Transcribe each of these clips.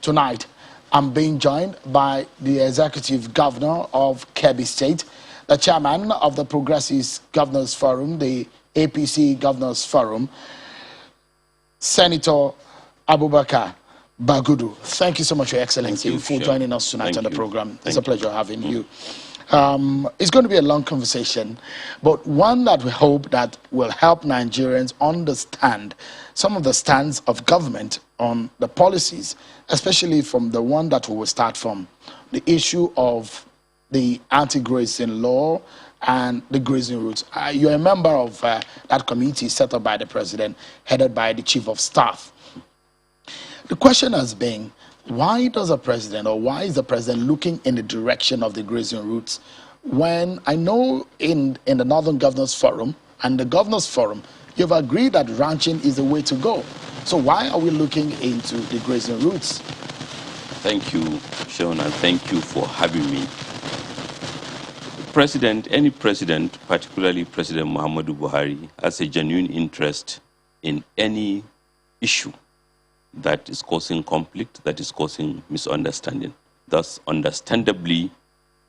Tonight, I'm being joined by the Executive Governor of Kebbi State, the Chairman of the Progressive Governors Forum, the APC Governors Forum, Senator Abubakar Bagudu. Thank you so much, Your Excellency, for joining us tonight on the program. It's a pleasure having you. It's going to be a long conversation, but one that we hope that will help Nigerians understand some of the stands of government on the policies, especially from the one that we will start from, the issue of the anti-grazing law and the grazing routes. You're a member of that committee set up by the president, headed by the chief of staff. The question has been, why does a president, or why is the president looking in the direction of the grazing routes when I know in the Northern Governors Forum and the Governors Forum, you've agreed that ranching is the way to go. So why are we looking into the grazing routes? Thank you, Sean, and thank you for having me. Any president, particularly President Muhammadu Buhari, has a genuine interest in any issue that is causing conflict, that is causing misunderstanding. Thus, understandably,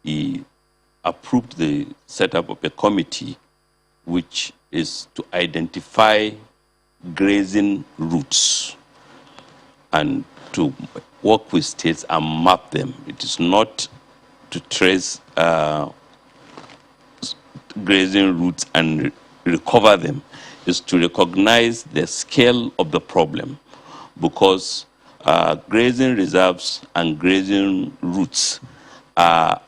he approved the setup of a committee which is to identify grazing routes and to work with states and map them. It is not to trace grazing routes and recover them. It's to recognize the scale of the problem, because grazing reserves and grazing routes are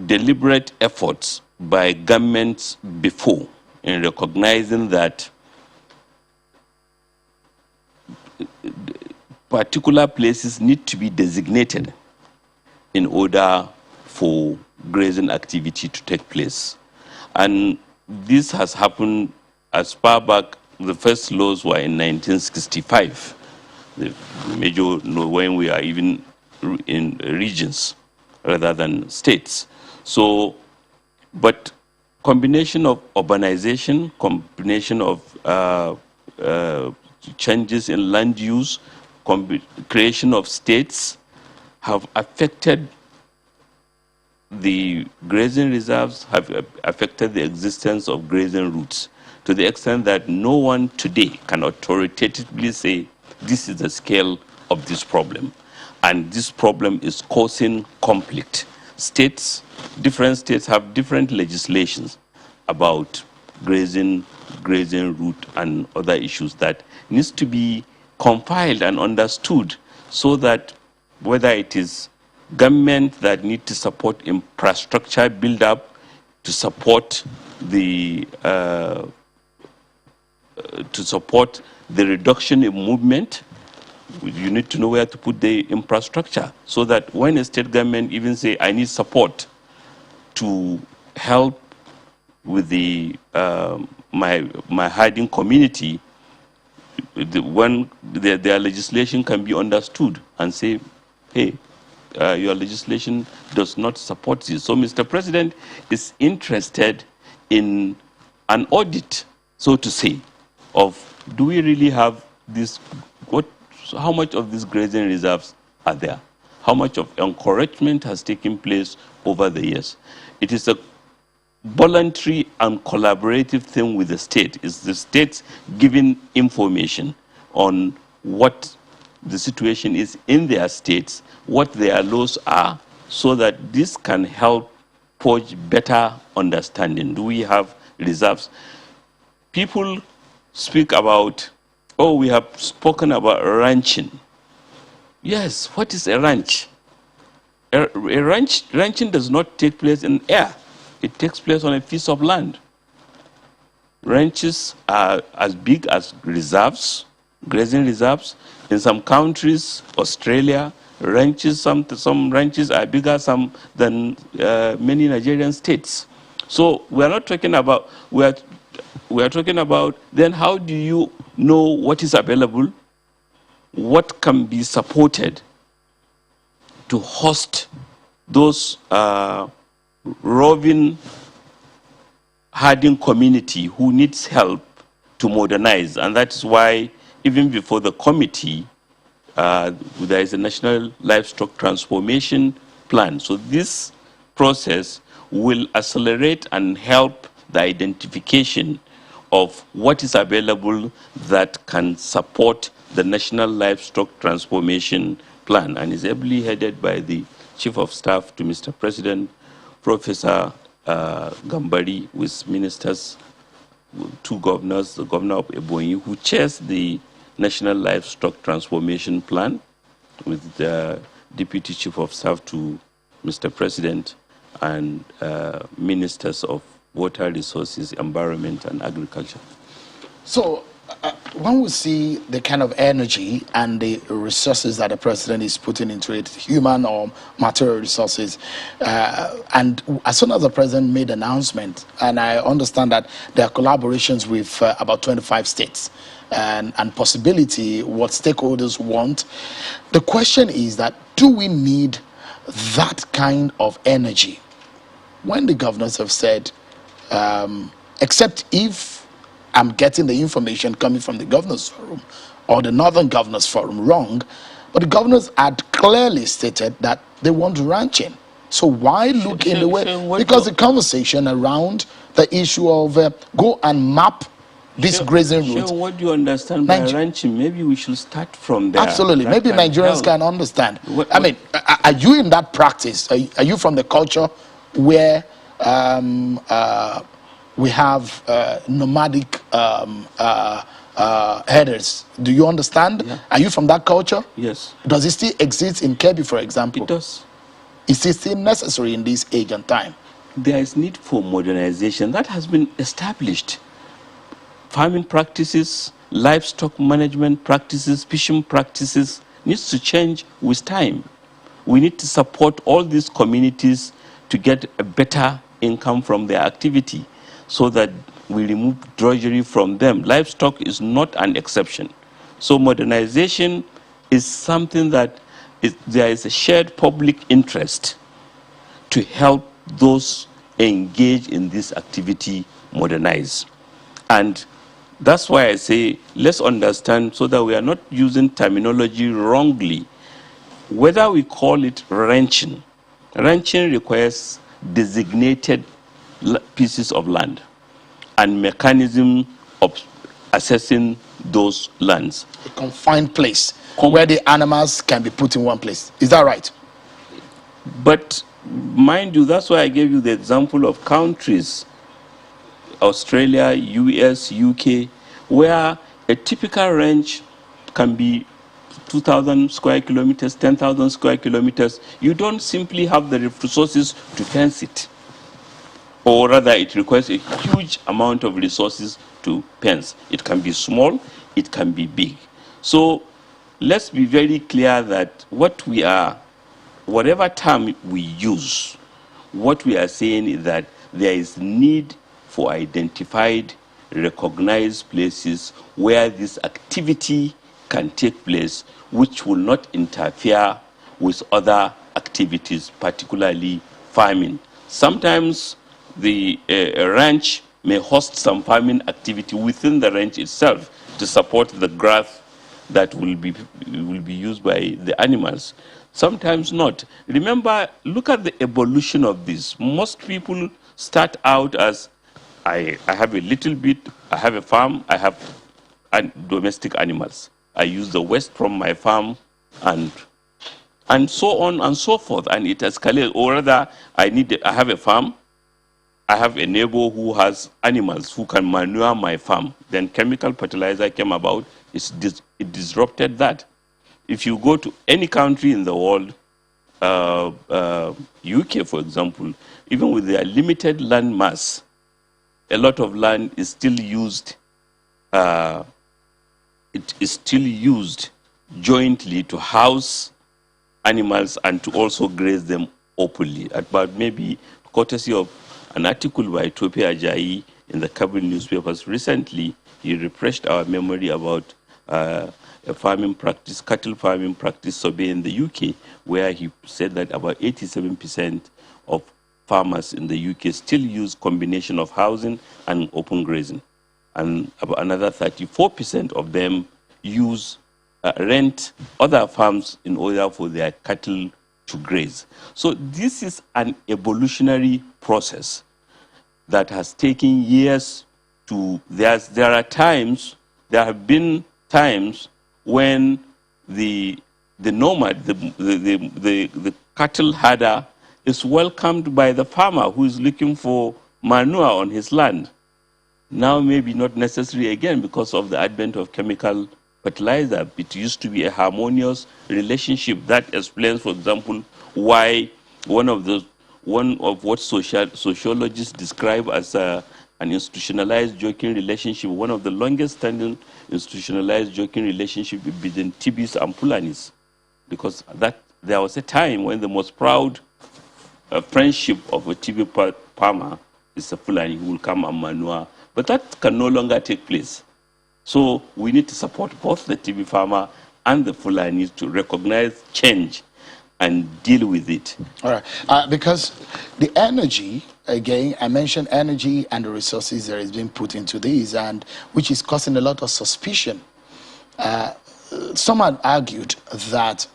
deliberate efforts by governments before in recognizing that particular places need to be designated in order for grazing activity to take place. And this has happened as far back. The first laws were in 1965, the major, when we are even in regions rather than states. So, but combination of urbanization, combination of changes in land use, creation of states have affected the grazing reserves, have affected the existence of grazing routes, to the extent that no one today can authoritatively say this is the scale of this problem. And this problem is causing conflict. Different states have different legislations about grazing route and other issues that needs to be compiled and understood, so that whether it is government that need to support infrastructure build-up to support the reduction in movement, you need to know where to put the infrastructure, so that when a state government even say, I need support to help with the my herding community, when their legislation can be understood and say, hey, your legislation does not support this. So Mr. President is interested in an audit, so to say, of do we really have this, how much of these grazing reserves are there? How much of encouragement has taken place over the years? It is a voluntary and collaborative thing with the state. It's the states giving information on what the situation is in their states, what their laws are, so that this can help forge better understanding. Do we have reserves? People speak about, oh, we have spoken about ranching. Yes, what is a ranch? Ranching does not take place in air. It takes place on a piece of land. Ranches are as big as reserves, grazing reserves. In some countries, Australia, ranches, some ranches are bigger than many Nigerian states. So we are not talking about, we are talking about, then how do you know what is available, what can be supported to host those roving herding community who needs help to modernize. And that's why even before the committee, there is a National Livestock Transformation Plan. So this process will accelerate and help the identification of what is available that can support the National Livestock Transformation Plan, and is ably headed by the Chief of Staff to Mr. President, Professor Gambari, with ministers, two governors, the governor of Ebonyi, who chairs the National Livestock Transformation Plan, with the Deputy Chief of Staff to Mr. President, and ministers of water resources, environment, and agriculture. So, when we see the kind of energy and the resources that the president is putting into it, human or material resources, and as soon as the president made an announcement, and I understand that there are collaborations with about 25 states, and possibility what stakeholders want, the question is that, do we need that kind of energy when the governors have said, except if I'm getting the information coming from the Governors Forum or the Northern Governors Forum wrong, but the governors had clearly stated that they want ranching. So why look in the way? Because the conversation around the issue of go and map this grazing route. What do you understand by ranching? Maybe we should start from there. Absolutely. Maybe Nigerians can understand. I mean, are you in that practice? Are you from the culture where we have nomadic herders? Do you understand? Yeah. Are you from that culture? Yes. Does it still exist in Kebbi, for example? It does. Is it still necessary in this age and time? There is need for modernization. That has been established. Farming practices, livestock management practices, fishing practices needs to change with time. We need to support all these communities to get a better income from their activity, so that we remove drudgery from them. Livestock is not an exception. So modernization is something that there is a shared public interest to help those engaged in this activity modernize. And that's why I say, let's understand so that we are not using terminology wrongly. Whether we call it ranching, ranching requires designated pieces of land and mechanism of assessing those lands. A confined place where the animals can be put in one place. Is that right? But mind you, that's why I gave you the example of countries, Australia, US, UK, where a typical ranch can be 2,000 square kilometers, 10,000 square kilometers. You don't simply have the resources to fence it. Or rather, it requires a huge amount of resources to fence. It can be small, it can be big. So let's be very clear that whatever term we use, what we are saying is that there is need for identified, recognized places where this activity can take place, which will not interfere with other activities, particularly farming. Sometimes the ranch may host some farming activity within the ranch itself to support the grass that will be used by the animals. Sometimes not. Remember, look at the evolution of this. Most people start out as, I have a little bit, I have a farm, I have domestic animals. I use the waste from my farm and so on and so forth, and it escalates. Or rather, I have a farm, I have a neighbor who has animals who can manure my farm. Then chemical fertilizer came about, it disrupted that. If you go to any country in the world, UK, for example, even with their limited land mass, a lot of land is still used. It is still used jointly to house animals and to also graze them openly. But maybe courtesy of an article by Tope Ajayi in the Kabul newspapers recently, he refreshed our memory about a farming practice, cattle farming practice survey in the UK, where he said that about 87% of farmers in the UK still use combination of housing and open grazing. And about another 34% of them use rent other farms in order for their cattle to graze. So this is an evolutionary process that has taken years to. There have been times when the nomad, the cattle herder, is welcomed by the farmer who is looking for manure on his land. Now maybe not necessary again because of the advent of chemical fertilizer. It used to be a harmonious relationship. That explains, for example, why one of what sociologists describe as an institutionalized joking relationship, one of the longest standing institutionalized joking relationship between Tibis and Fulanis, because there was a time when the most proud friendship of a Tibi farmer is a Fulani who will come and manure, but that can no longer take place. So we need to support both the Tibi farmer and the Fulanis to recognize change and deal with it. All right, because the energy, again, I mentioned energy and the resources that is being put into these, and which is causing a lot of suspicion. Some had argued that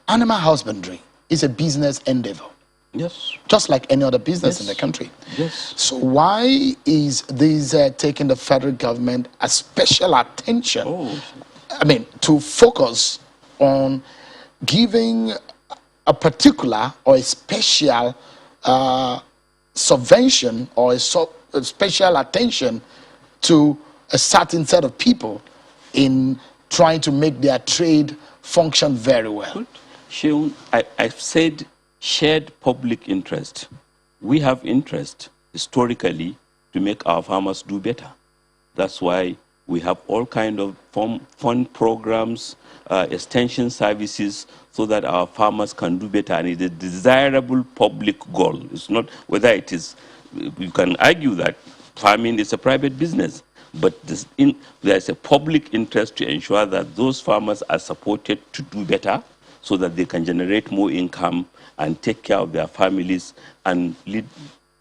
animal husbandry is a business endeavor. Yes. Just like any other business in the country. Yes. So why is this taking the federal government a special attention? I mean, to focus on giving a particular or a special subvention or a special attention to a certain set of people in trying to make their trade function very well? Good. Sheun, I've said shared public interest. We have interest historically to make our farmers do better. That's why we have all kind of fund programs, extension services, so that our farmers can do better. And it's a desirable public goal. It's not whether it is, you can argue that farming is a private business, but there's a public interest to ensure that those farmers are supported to do better so that they can generate more income and take care of their families and lead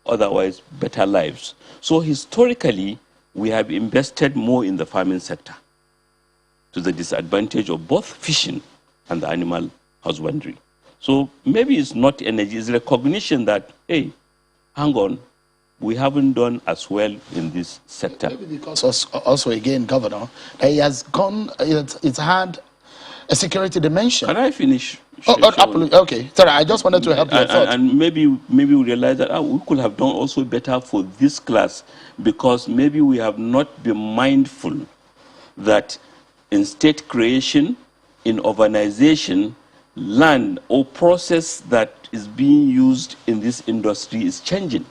otherwise better lives. So historically, we have invested more in the farming sector to the disadvantage of both fishing and the animal husbandry. So maybe it's not energy, it's recognition that, hey, hang on, we haven't done as well in this sector. Maybe because also again, Governor, he has gone, it's had a security dimension. Can I finish? Okay. Sorry, I just wanted to help your thought. And maybe we realize that we could have done also better for this class, because maybe we have not been mindful that in state creation, in urbanization, land or process that is being used in this industry is changing.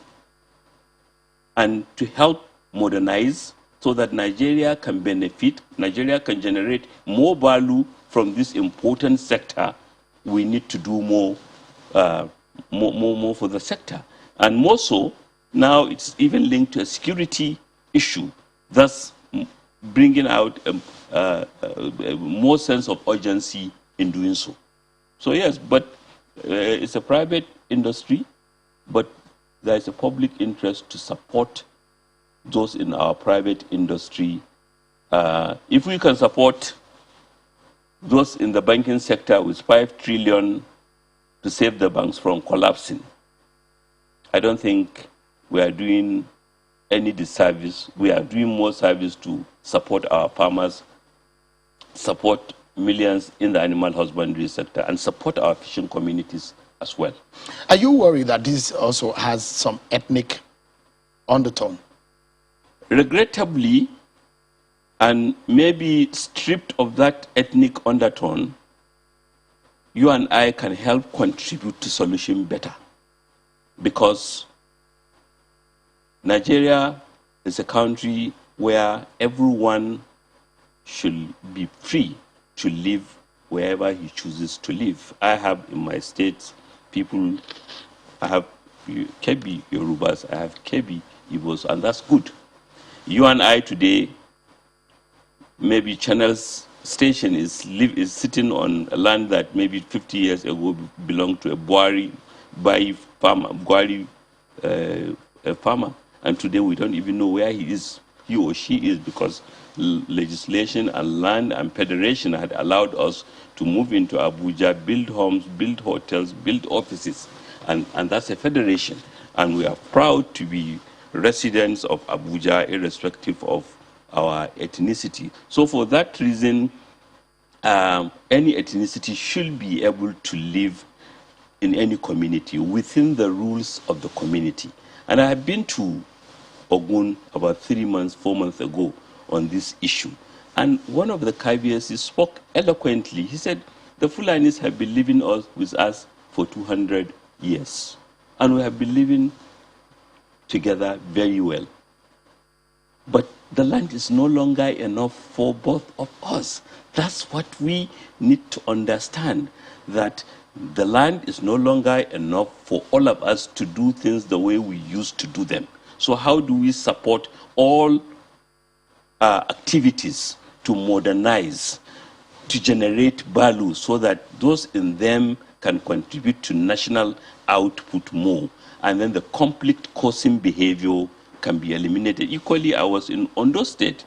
And to help modernize so that Nigeria can benefit, Nigeria can generate more value from this important sector, we need to do more for the sector. And more so, now it's even linked to a security issue, thus bringing out more sense of urgency in doing so. So yes, but it's a private industry, but there is a public interest to support those in our private industry. If we can support those in the banking sector with 5 trillion to save the banks from collapsing, I don't think we are doing any disservice. We are doing more service to support our farmers, support millions in the animal husbandry sector, and support our fishing communities as well. Are you worried that this also has some ethnic undertone? Regrettably, and maybe stripped of that ethnic undertone, you and I can help contribute to solution better. Because Nigeria is a country where everyone should be free to live wherever he chooses to live. I have in my state people, I have Kebi Yorubas, I have Kebi Igbos, and that's good. You and I today, maybe Channel's station is sitting on a land that maybe 50 years ago belonged to a Bwari farmer, and today we don't even know where he or she is, because legislation and land and federation had allowed us to move into Abuja, build homes, build hotels, build offices, and that's a federation. And we are proud to be residents of Abuja, irrespective of our ethnicity. So for that reason, any ethnicity should be able to live in any community within the rules of the community. And I have been to Ogun about 4 months ago on this issue. And one of the Kabias spoke eloquently. He said, the Fulanis have been living with us for 200 years. And we have been living together very well. But the land is no longer enough for both of us. That's what we need to understand, that the land is no longer enough for all of us to do things the way we used to do them. So how do we support all activities to modernize, to generate value so that those in them can contribute to national output more, and then the conflict-causing behavior can be eliminated. Equally, I was in Ondo State.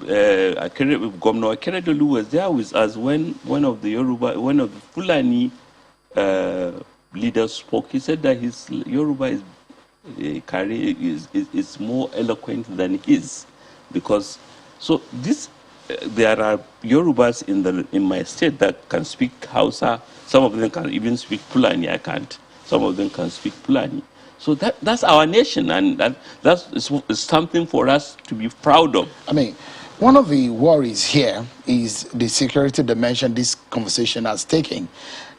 Governor Akeredolu was there with us when one of the Fulani leaders spoke. He said that his Yoruba is more eloquent than his, because there are Yorubas in my state that can speak Hausa. Some of them can even speak Fulani. I can't. Some of them can speak Fulani. So that's our nation, and that's something for us to be proud of. I mean, one of the worries here is the security dimension this conversation has taken.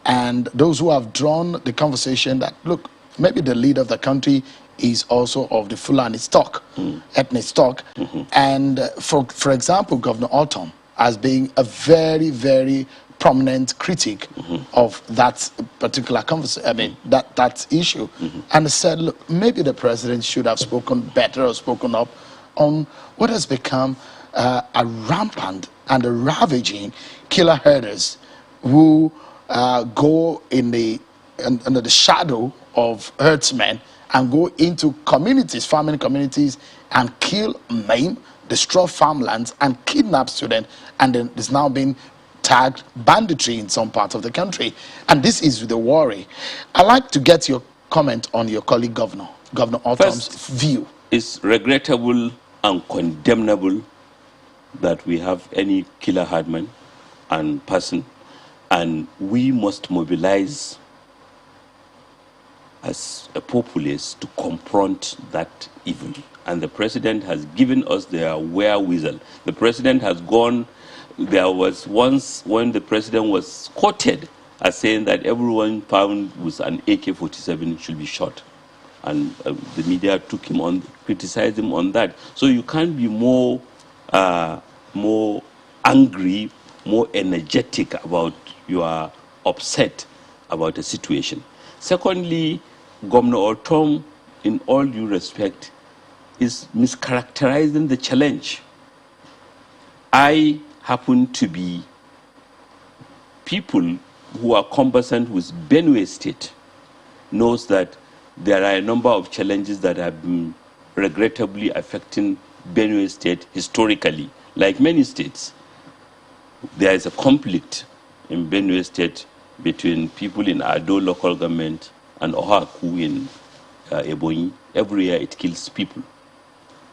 And those who have drawn the conversation that, look, maybe the leader of the country is also of the Fulani stock, ethnic stock. And for example, Governor Autumn, as being a very, very prominent critic of that particular conversation, I mean, that issue, and said, look, maybe the president should have spoken better or spoken up on what has become a rampant and a ravaging killer herders who go under the shadow of herdsmen and go into communities, farming communities, and kill, maim, destroy farmlands, and kidnap students, and then it's now been tagged banditry in some parts of the country. And this is the worry. I'd like to get your comment on your colleague Governor Autumn's view. It's regrettable and condemnable that we have any killer herdman and person, and we must mobilize as a populace to confront that evil. And the president has given us their wherewithal. The president has gone. There was once when the president was quoted as saying that everyone found with an AK-47 should be shot. And the media took him on, criticized him on that. So you can't be more angry, more energetic about your upset about the situation. Secondly, Governor Autumn, in all due respect, is mischaracterizing the challenge. I happen to be people who are conversant with Benue State knows that there are a number of challenges that have been regrettably affecting Benue State historically. Like many states, there is a conflict in Benue State between people in Ado local government and Ohaku in Ebonyi. Every year it kills people.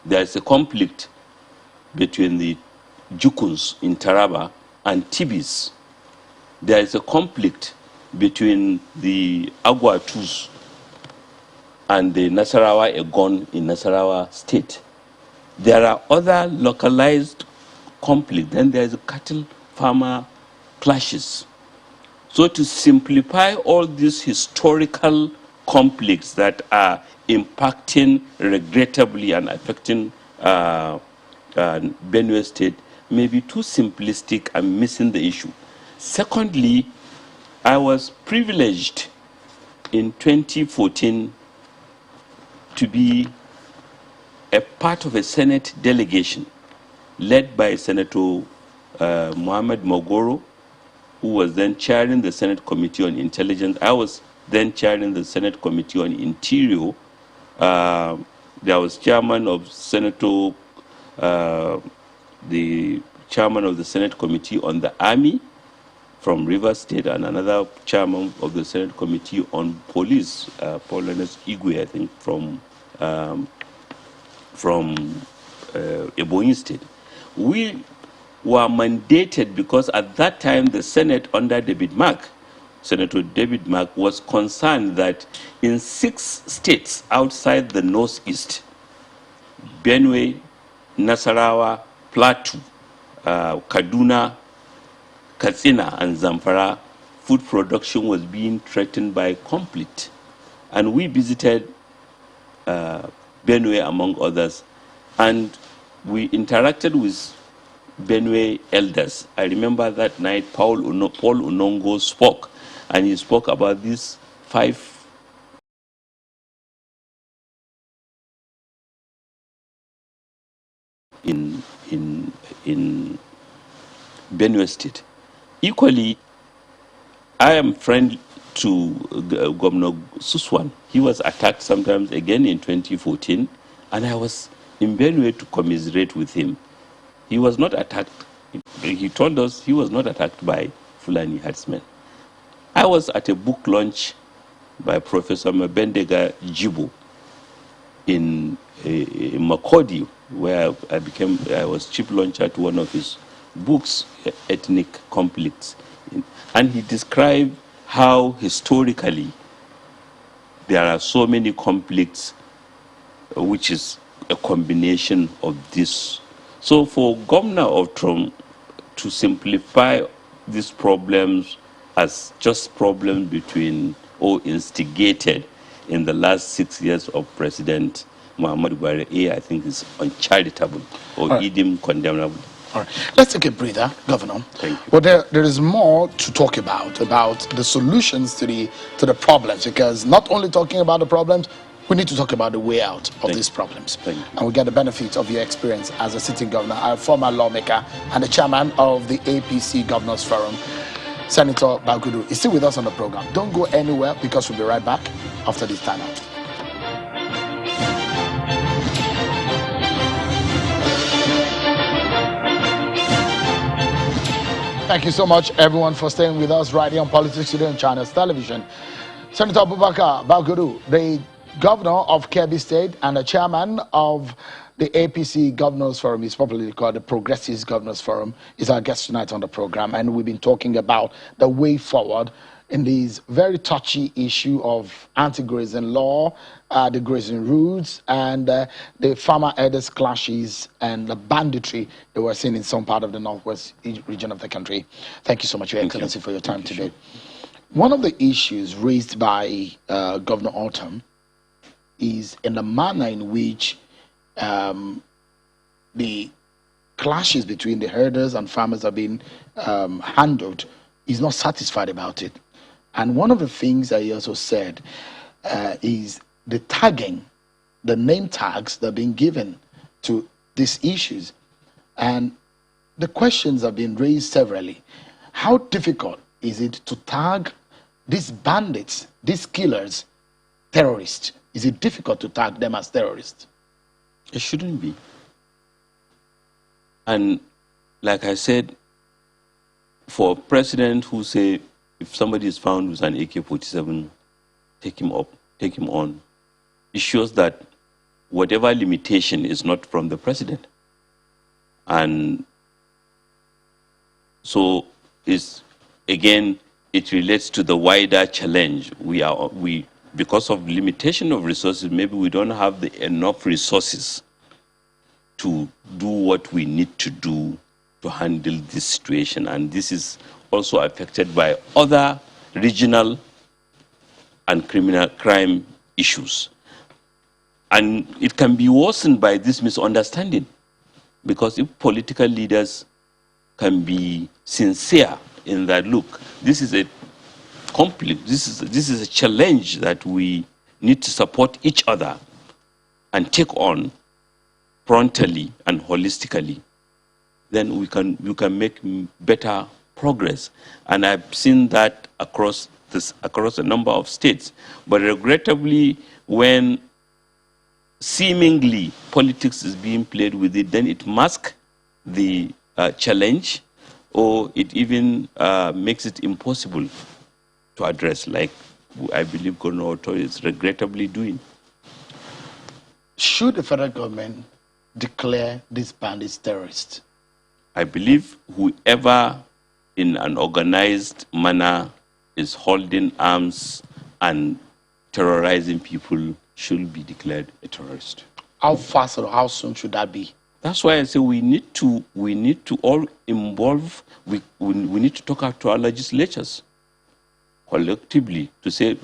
There is a conflict between the Jukuns in Taraba and Tibis. There is a conflict between the Agwatus and the Nasarawa Egon in Nasarawa State. There are other localized conflicts. Then there is cattle farmer clashes. So to simplify all these historical conflicts that are impacting regrettably and affecting Benue State may be too simplistic and missing the issue. Secondly, I was privileged in 2014 to be a part of a Senate delegation led by Senator Mohammed Mogoro, who was then chairing the Senate Committee on Intelligence. I was then chairing the Senate Committee on Interior. There was chairman of Senator the chairman of the Senate Committee on the Army from Rivers State, and another chairman of the Senate Committee on Police, Paul Igwe, I think, from Ebonyi State. We were mandated because at that time the Senate under David Mark, Senator David Mark, was concerned that in 6 states outside the Northeast, Benue, Nasarawa, Plateau, Kaduna, Katsina, and Zamfara, food production was being threatened by conflict. And we visited Benue, among others, and we interacted with Benue elders. I remember that night Paul Unongo spoke, and he spoke about these 5 in Benue State. Equally, I am friend to Governor Suswan. He was attacked sometimes again in 2014, and I was in Benue to commiserate with him. He was not attacked. He told us he was not attacked by Fulani herdsmen. I was at a book launch by Professor Mabendega Jibo in Makurdi, where I was chief launcher to one of his books, Ethnic Conflicts. And he described how historically there are so many conflicts, which is a combination of this. So for Governor of Trump to simplify these problems as just problems between or instigated in the last 6 years of President Muhammadu Buhari, I think is uncharitable or even condemnable. All right. Let's take a breather, Governor. Thank you. Well, there is more to talk about the solutions to the problems, because not only talking about the problems, we need to talk about the way out of these problems. And we get the benefit of your experience as a sitting governor, a former lawmaker, and the chairman of the APC Governors Forum. Senator Bagudu is still with us on the program. Don't go anywhere, because we'll be right back after this timeout. Thank you so much, everyone, for staying with us right here on Politics Today on Channels Television. Senator Abubakar Bagudu, the governor of Kebbi State and the chairman of the APC Governors Forum, is popularly called the Progressive Governors Forum, is our guest tonight on the program. And we've been talking about the way forward in this very touchy issue of anti-grazing law, the grazing routes, and the farmer herders clashes and the banditry that we're seeing in some part of the northwest region of the country. Thank you so much, Your Excellency, for your time today. One of the issues raised by Governor Autumn is in the manner in which the clashes between the herders and farmers are being handled. He's not satisfied about it. And one of the things that he also said is the tagging, the name tags that are being given to these issues. And the questions have been raised severally. How difficult is it to tag these bandits, these killers, terrorists? Is it difficult to tag them as terrorists? It shouldn't be. And like I said, for a president who say, if somebody is found with an AK-47, take him up, take him on, it shows that whatever limitation is not from the president. And so again, it relates to the wider challenge. Because of limitation of resources, maybe we don't have enough resources to do what we need to do to handle this situation. And this is also affected by other regional and criminal crime issues. And it can be worsened by this misunderstanding, because if political leaders can be sincere in that, look, this is a conflict, this is a challenge that we need to support each other and take on frontally and holistically, then you can make better progress. And I've seen that across a number of states. But regrettably, when seemingly politics is being played with it, then it masks the challenge, or it even makes it impossible to address, like I believe Governor Otto is regrettably doing. Should the federal government declare these bandits terrorists? I believe whoever in an organized manner is holding arms and terrorizing people should be declared a terrorist. How fast or how soon should that be? That's why I say we need to all involve, we need to talk to our legislatures collectively to say,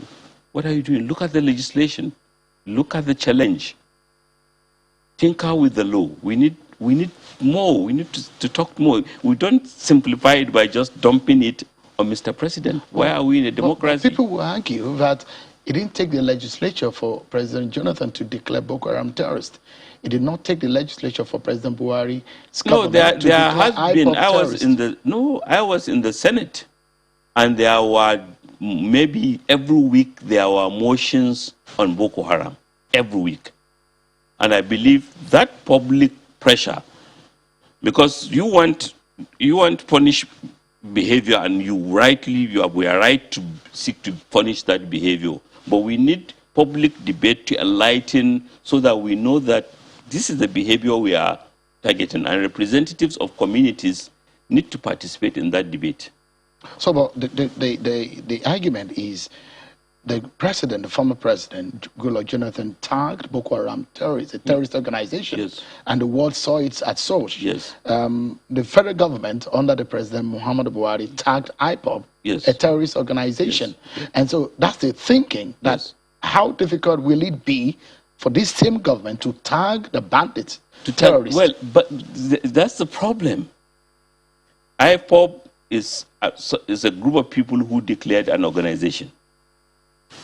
what are you doing? Look at the legislation. Look at the challenge. Tinker with the law. We need more. We need to talk more. We don't simplify it by just dumping it on Mr. President. Why are we in a democracy? People will argue that it didn't take the legislature for President Jonathan to declare Boko Haram terrorist. It did not take the legislature for President Buhari. No, there has been. I was in the Senate, and there were maybe every week there were motions on Boko Haram every week. And I believe that public pressure, because you want punish behavior, and we are right to seek to punish that behavior. But we need public debate to enlighten so that we know that this is the behavior we are targeting, and representatives of communities need to participate in that debate. So, but the argument is the former president, Goodluck Jonathan, tagged Boko Haram terrorists, a terrorist organization, yes, and the world saw it as such. Yes. The federal government, under the president, Muhammadu Buhari, tagged IPOB, yes, a terrorist organization. Yes. And so that's the thinking, that yes, how difficult will it be for this same government to tag the bandits to terrorists? Well, but that's the problem. IPOB is a group of people who declared an organization.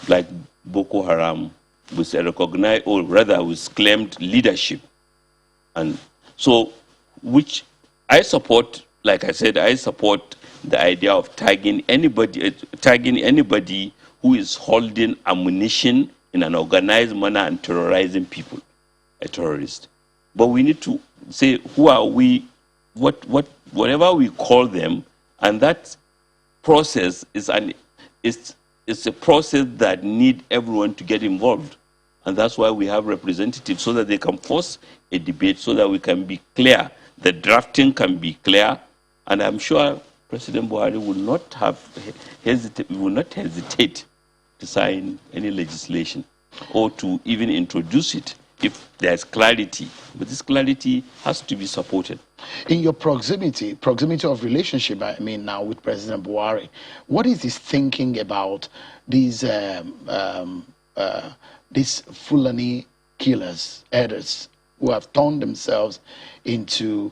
Like Boko Haram, with a recognized, or rather with claimed leadership. And so, which I support, like I said, I support the idea of tagging anybody who is holding ammunition in an organized manner and terrorizing people, a terrorist. But we need to say, who are we, whatever we call them, and that process is it's a process that needs everyone to get involved. And that's why we have representatives, so that they can force a debate, so that we can be clear. The drafting can be clear. And I'm sure President Buhari will not hesitate to sign any legislation or to even introduce it if there's clarity. But this clarity has to be supported. In your proximity of relationship, I mean, now with President Buhari, what is his thinking about these Fulani killers, herders, who have turned themselves into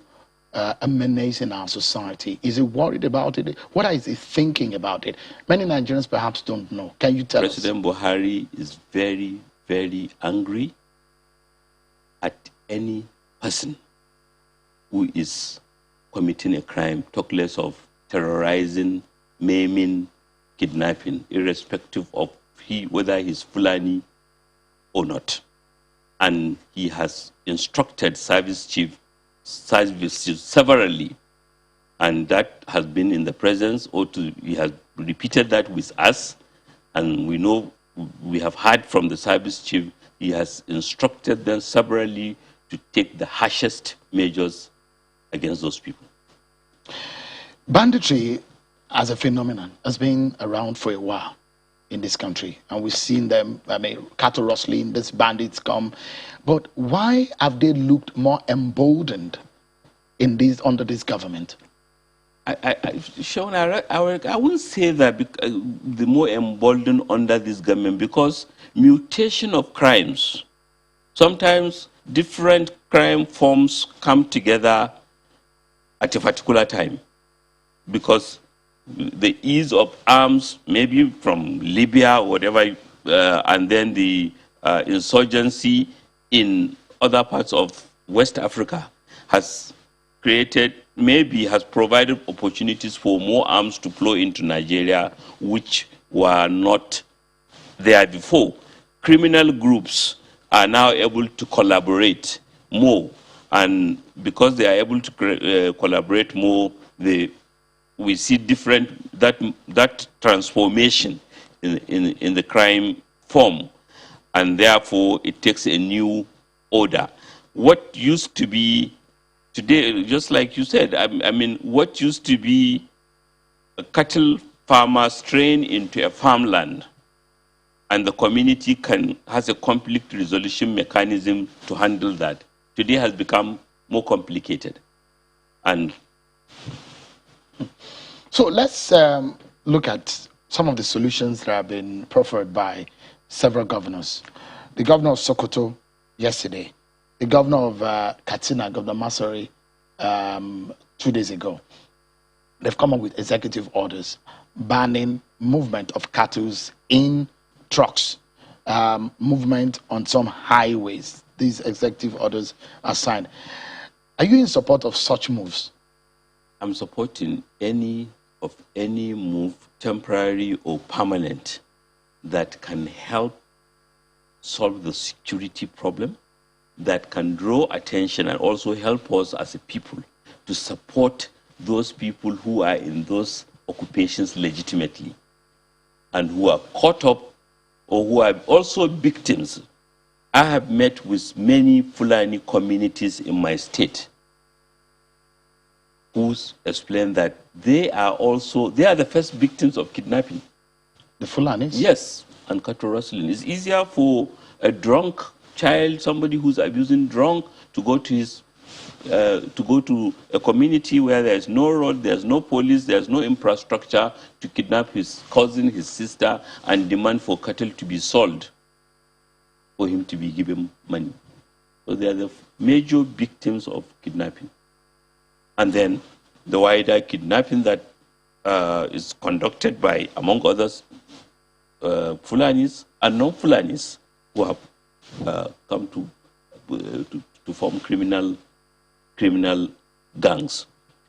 a menace in our society? Is he worried about it? What is he thinking about it? Many Nigerians perhaps don't know. Can you tell us? President Buhari is very, very angry at any person who is committing a crime, talk less of terrorizing, maiming, kidnapping, irrespective of whether he's Fulani or not. And he has instructed service chiefs severally, and that has been in the presence, he has repeated that with us, and we know, we have heard from the service chief, he has instructed them severally to take the harshest measures against those people. Banditry as a phenomenon has been around for a while in this country, and we've seen them, cattle rustling, these bandits come. But why have they looked more emboldened under this government? Sean, I wouldn't say that the more emboldened under this government, because mutation of crimes, sometimes different crime forms come together at a particular time, because the ease of arms, maybe from Libya or whatever, and then the insurgency in other parts of West Africa has provided opportunities for more arms to flow into Nigeria, which were not there before. Criminal groups are now able to collaborate more. And because they are able to collaborate more, we see that transformation in the crime form, and therefore it takes a new order. What used to be today, just like you said, I mean, what used to be a cattle farmer straying into a farmland, and the community has a conflict resolution mechanism to handle that, today has become more complicated. And so let's look at some of the solutions that have been proffered by several governors. The governor of Sokoto yesterday, the governor of Katsina, Governor Masari, 2 days ago, they've come up with executive orders banning movement of cattle in trucks, movement on some highways. These executive orders are signed. Are you in support of such moves? I'm supporting any move, temporary or permanent, that can help solve the security problem, that can draw attention and also help us as a people to support those people who are in those occupations legitimately and who are caught up or who are also victims. I have met with many Fulani communities in my state who explain that they are the first victims of kidnapping. The Fulanis? Yes, and cattle rustling. It's easier for a drunk child, somebody who's abusing drunk, to go to a community where there's no road, there's no police, there's no infrastructure, to kidnap his cousin, his sister, and demand for cattle to be sold for him to be given money. So they are the major victims of kidnapping. And then the wider kidnapping that is conducted by, among others, Fulanis and non-Fulanis who have come to form criminal gangs.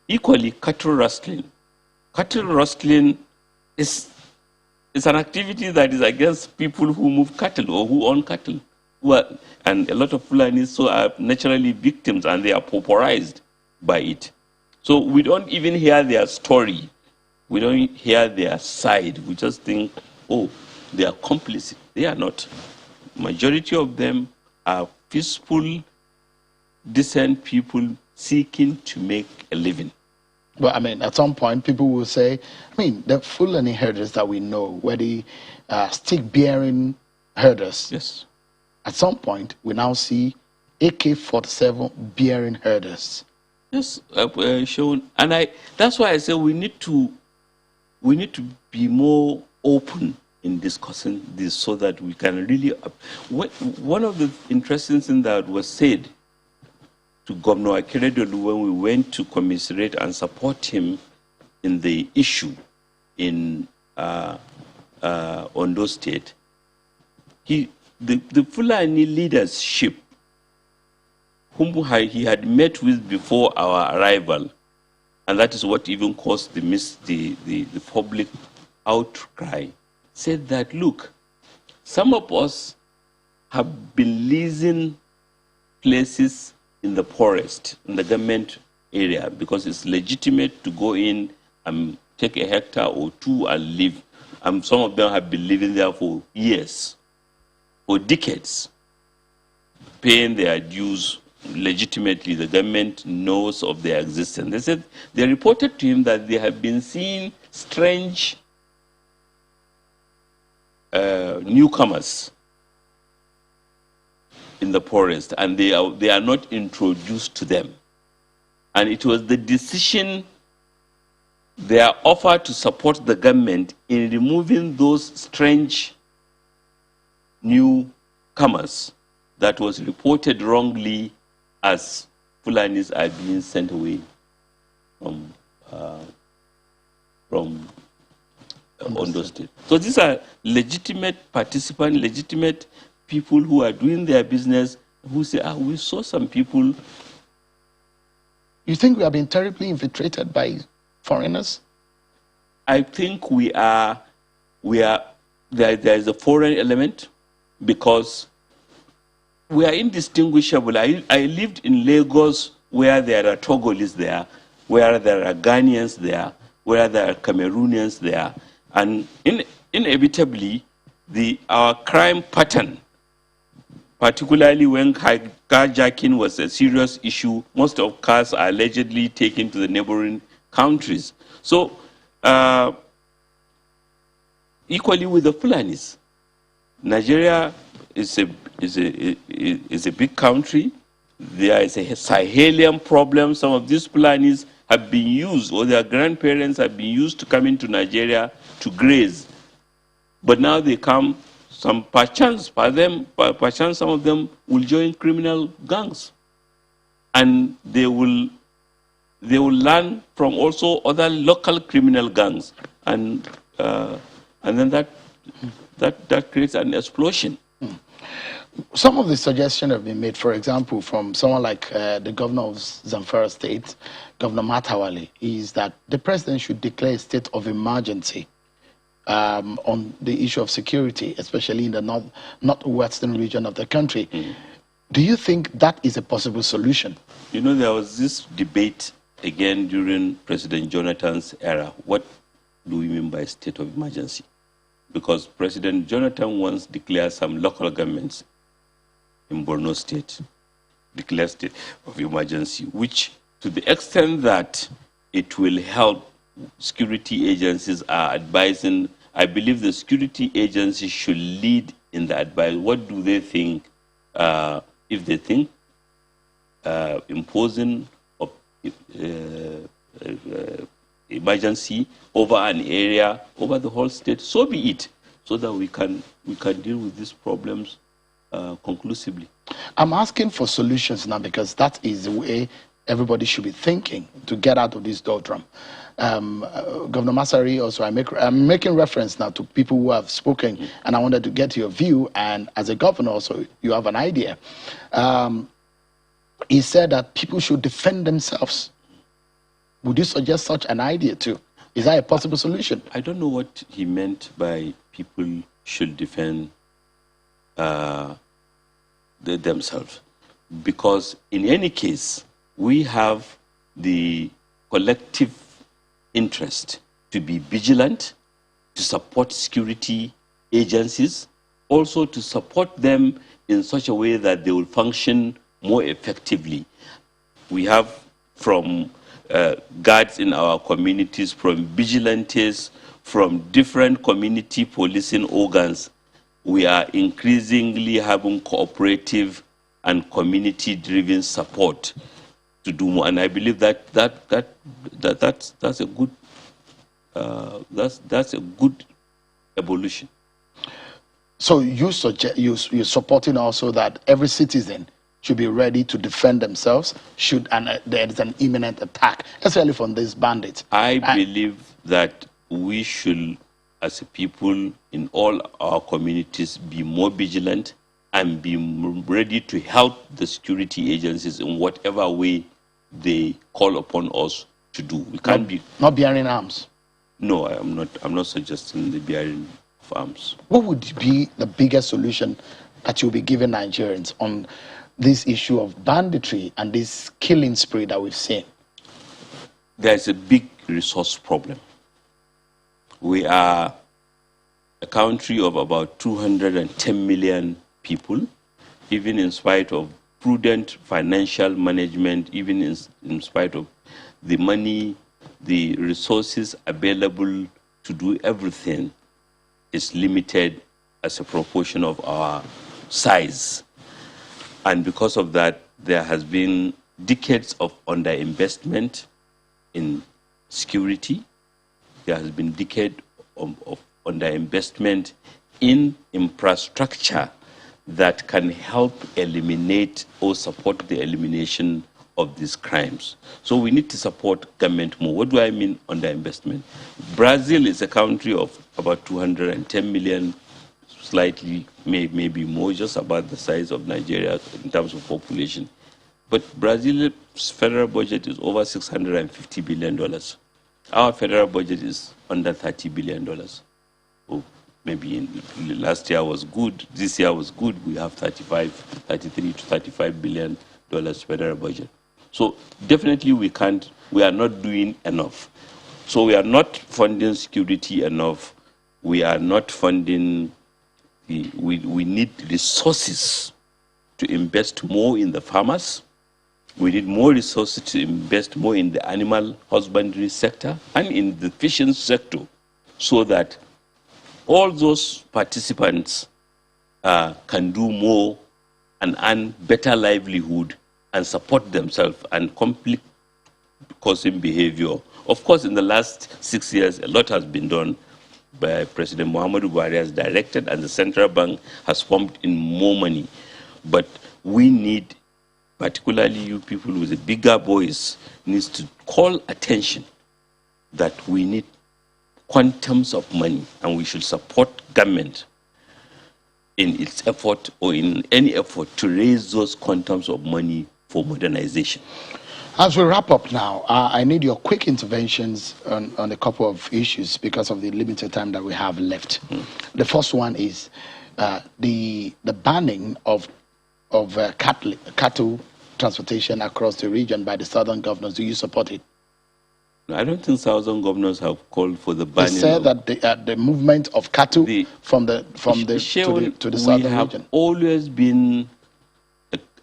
Equally, cattle rustling. Cattle rustling is an activity that is against people who move cattle or who own cattle. And a lot of Fulanis are naturally victims, and they are pauperized by it. So we don't even hear their story. We don't hear their side. We just think, oh, they are complicit. They are not. Majority of them are peaceful, decent people seeking to make a living. Well, I mean, at some point, people will say, I mean, the Fulani herders that we know, where the stick-bearing herders. Yes. At some point, we now see AK-47 bearing herders. Yes, shown, and that's why I say we need to be more open in discussing this, so that we can really. One of the interesting things that was said to Governor Akeredolu when we went to commiserate and support him in the issue in Ondo State, the Fulani leadership whom he had met with before our arrival, and that is what even caused the public outcry, said that, look, some of us have been leasing places in the forest, in the government area, because it's legitimate to go in and take a hectare or two and live. And some of them have been living there for years, for decades, paying their dues legitimately. The government knows of their existence. They said they reported to him that they have been seeing strange newcomers in the forest, and they are not introduced to them. And it was the decision, their offer to support the government in removing those strange newcomers, that was reported wrongly as Fulanis are being sent away from Ondo State. So these are legitimate participants, legitimate people who are doing their business, who say, we saw some people. You think we have been terribly infiltrated by foreigners? I think there is a foreign element, because we are indistinguishable. I lived in Lagos where there are Togolese there, where there are Ghanaians there, where there are Cameroonians there. And inevitably, our crime pattern, particularly when carjacking was a serious issue, most of cars are allegedly taken to the neighboring countries. So, equally with the Fulanis, Nigeria is a big country. There is a Sahelian problem. Some of these Fulanis have been used, or their grandparents have been used to come into Nigeria to graze. But now they come, perchance some of them will join criminal gangs. And they will learn from also other local criminal gangs. And then that creates an explosion. Some of the suggestions have been made, for example, from someone like the governor of Zamfara State, Governor Matawale, is that the president should declare a state of emergency on the issue of security, especially in the northwestern region of the country. Do you think that is a possible solution? You know, there was this debate again during President Jonathan's era. What do we mean by state of emergency? Because President Jonathan once declared some local governments in Borno State, declared state of emergency, which to the extent that it will help, security agencies are advising. I believe the security agencies should lead in the advice. What do they think? If they think imposing of emergency over an area, over the whole state, so be it, so that we can deal with these problems conclusively. I'm asking for solutions now, because that is the way everybody should be thinking to get out of this doldrum. Governor Masari, also, I'm making reference now to people who have spoken, and I wanted to get your view, and as a governor also, you have an idea. He said that people should defend themselves. Would you suggest such an idea too? Is that a possible solution? I don't know what he meant by people should defend themselves, because in any case, we have the collective interest to be vigilant, to support security agencies, also to support them in such a way that they will function more effectively. We have from guards in our communities, from vigilantes, from different community policing organs. We are increasingly having cooperative and community-driven support to do more, and I believe that's a good that's a good evolution. So you suggest you're supporting also that every citizen should be ready to defend themselves there is an imminent attack, especially from these bandits. I believe that we should, as a people in all our communities, be more vigilant and be ready to help the security agencies in whatever way they call upon us to do. We can't not bearing arms. No, I'm not suggesting the bearing of arms. What would be the biggest solution that you'll be giving Nigerians on this issue of banditry and this killing spree that we've seen? There's a big resource problem. We are a country of about 210 million people, even in spite of prudent financial management, even in spite of the money, the resources available to do everything is limited as a proportion of our size. And because of that, there has been decades of underinvestment in security. There has been decades of underinvestment in infrastructure that can help eliminate or support the elimination of these crimes. So we need to support government more. What do I mean underinvestment? Brazil is a country of about 210 million, slightly, maybe more, just about the size of Nigeria in terms of population. But Brazil's federal budget is over $650 billion. Our federal budget is under $30 billion. So maybe last year was good, this year was good, we have 33 to 35 billion dollars federal budget. So definitely we are not doing enough. So we are not funding security enough. We are not funding, we need resources to invest more in the farmers. We need more resources to invest more in the animal husbandry sector and in the fishing sector, so that all those participants can do more and earn better livelihood and support themselves and conflict causing behavior. Of course, in the last 6 years, a lot has been done by President Muhammadu Buhari has directed, and the central bank has pumped in more money. But we need, particularly you people with the bigger voice, needs to call attention that we need quantums of money, and we should support government in its effort or in any effort to raise those quantums of money for modernization. As we wrap up now, I need your quick interventions on a couple of issues because of the limited time that we have left. The first one is the banning of cattle transportation across the region by the southern governors. Do you support it? I don't think southern governors have called for the banning. They said that the movement of cattle from the to the southern region. We have always been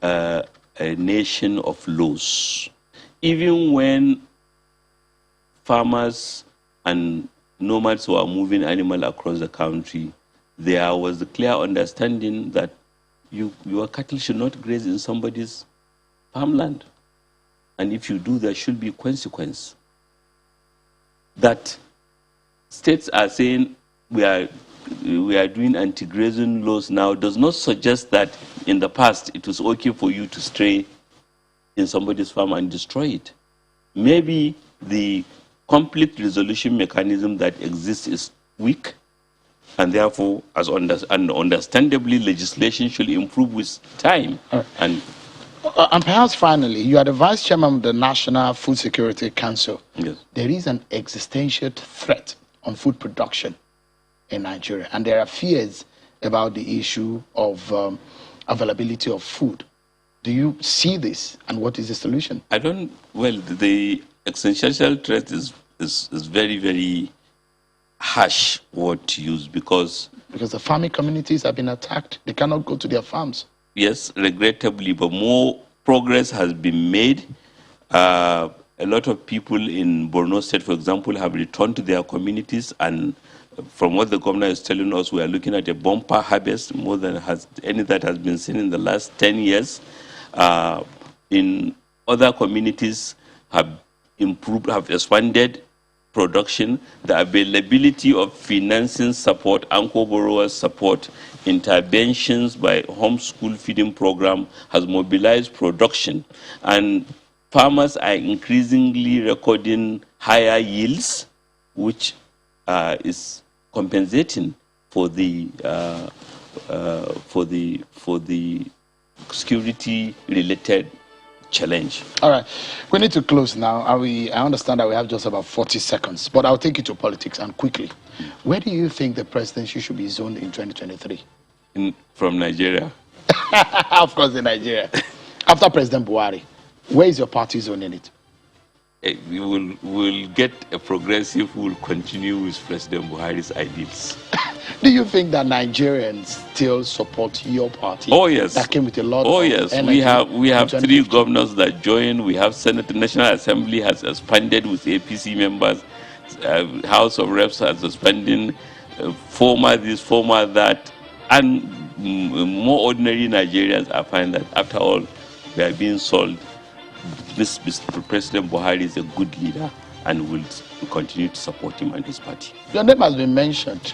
a nation of laws. Even when farmers and nomads were moving animals across the country, there was a clear understanding that your cattle should not graze in somebody's farmland. And if you do, there should be consequence. That states are saying we are doing anti-grazing laws now does not suggest that in the past it was okay for you to stray in somebody's farm and destroy it. Maybe the conflict resolution mechanism that exists is weak, and therefore, understandably, legislation should improve with time. And perhaps finally, you are the vice chairman of the National Food Security Council. Yes. There is an existential threat on food production in Nigeria, and there are fears about the issue of availability of food. Do you see this, and what is the solution? Well, the existential threat is very, very harsh word to use because the farming communities have been attacked. They cannot go to their farms. Yes, regrettably, but more progress has been made. A lot of people in Borno State, for example, have returned to their communities, and from what the governor is telling us, we are looking at a bumper harvest, more than any that has been seen in the last 10 years. In other communities have improved, have expanded production. The availability of financing support, anchor borrowers support, interventions by homeschool feeding program has mobilized production, and farmers are increasingly recording higher yields, which is compensating for the security-related challenge. All right, we need to close now. I understand that we have just about 40 seconds, but I'll take you to politics and quickly. Where do you think the presidency should be zoned in 2023? From Nigeria. Of course, in Nigeria. After President Buhari, where is your party zoning it? We will get a progressive who will continue with President Buhari's ideals. Do you think that Nigerians still support your party? Oh yes. That came with a lot. Oh yes. We have 3 governors that joined. We have Senate. The National Assembly has expanded with APC members. House of Reps has expanded. Former this, former that, and more ordinary Nigerians are finding that after all, we are being sold. This President Buhari is a good leader, and will continue to support him and his party. Your name has been mentioned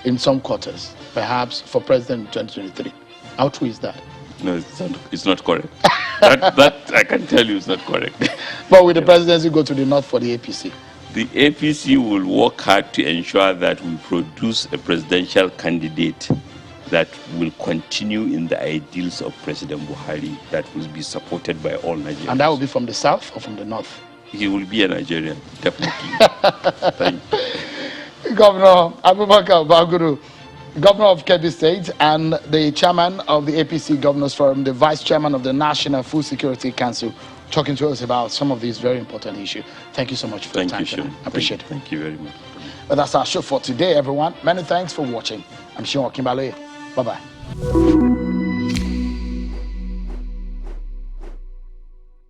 in some quarters, perhaps for president in 2023. How true is that? No, it's not correct. that I can tell you is not correct. But will the presidency go to the north for the APC? The APC will work hard to ensure that we produce a presidential candidate that will continue in the ideals of President Buhari, that will be supported by all Nigerians. And that will be from the south or from the north? He will be a Nigerian, definitely. Thank you. Governor Abubakar Bagudu, Governor of Kebbi State, and the chairman of the APC Governors Forum, the vice chairman of the National Food Security Council, talking to us about some of these very important issues. Thank you so much for your time. Thank you, Sean. I appreciate it. Thank you very much. Well, that's our show for today, everyone. Many thanks for watching. I'm Sean Kimbale. Bye-bye.